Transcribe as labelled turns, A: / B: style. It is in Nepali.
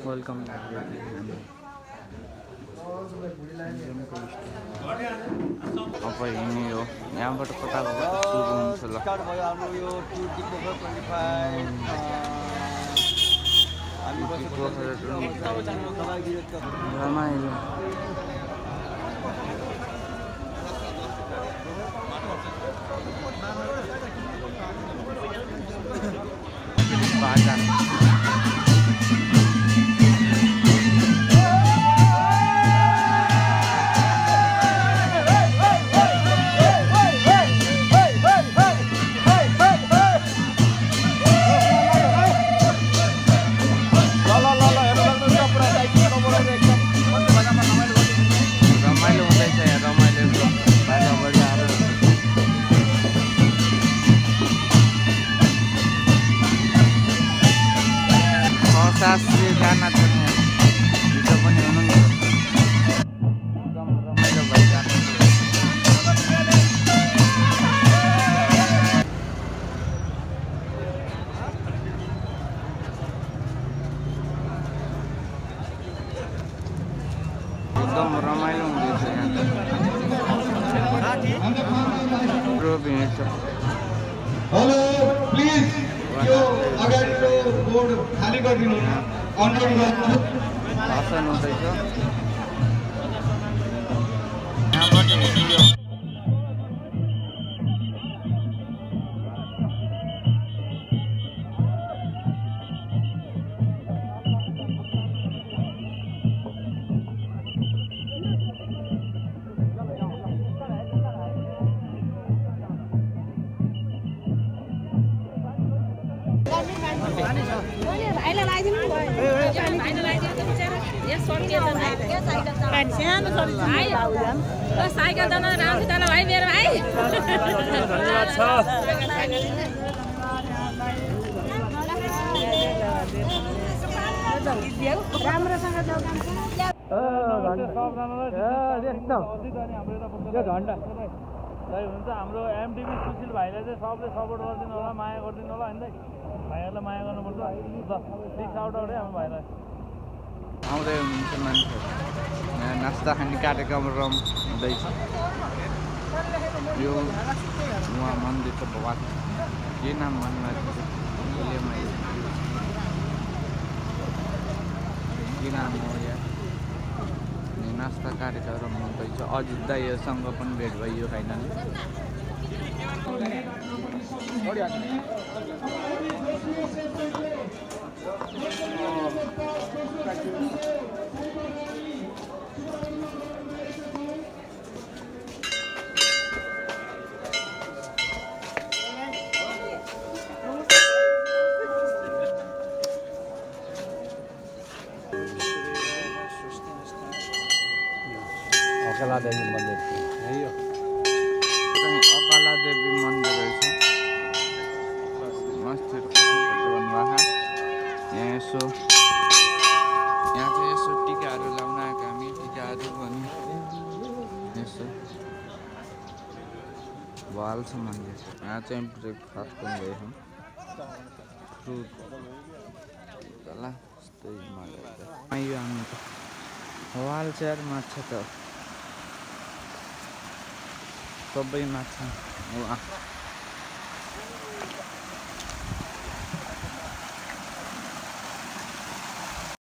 A: वेलकम अब हिँड्ने हो यहाँबाट कता सुरु हुन्छ ल रमाइलो शास्त्रीय गाना छ भिडियो पनि हुनुहुन्छ एकदम रमाइलो भइरहेको एकदम रमाइलो हुँदैछ यहाँ पुरो भिड छ
B: हेलो प्लिज यो अगाडिको बोर्ड खाली गरिदिनु न अनुरोध गर्छु
A: भाषण हुँदैछ यहाँबाट हिँड्यो
C: साइकल जान राम्रै तल भाइ मेरो भाइ
D: धन्यवाद छ
C: राम्रोसँग जाऊ
D: हुन्छ हाम्रो एमडिबी सुशील भाइलाई चाहिँ सबले सपोर्ट गरिदिनु होला माया गरिदिनु होला होइन भाइहरूलाई माया गर्नुपर्छ ल बिग साउट आउट है हाम्रो भाइलाई
A: आउँदै हुनुहुन्छ मान्छेहरू यहाँ नास्ता खाने कार्यक्रम हुँदैछ यो उहाँ मन्दिर छ भगवान् के नाम भन्नु के नाम हो यहाँ नास्ता कार्यक्रम हुँदैछ अजित दाइसँग पनि भेट भयो फाइनली
D: अकला देवी मन्दिर
A: अकला देवी मन्दिर रहेछ मस्त यहाँ यसो यहाँ चाहिँ यसो टिकाहरू लाउन आएको हामी टिकाहरू पनि यसो भल छ मन्दिर यहाँ चाहिँ ब्रेकफास्ट पनि ल्याएछौँ फ्रुट ल यस्तै मजा यो हामी त वाल चाहिँ माछा त सबै माछा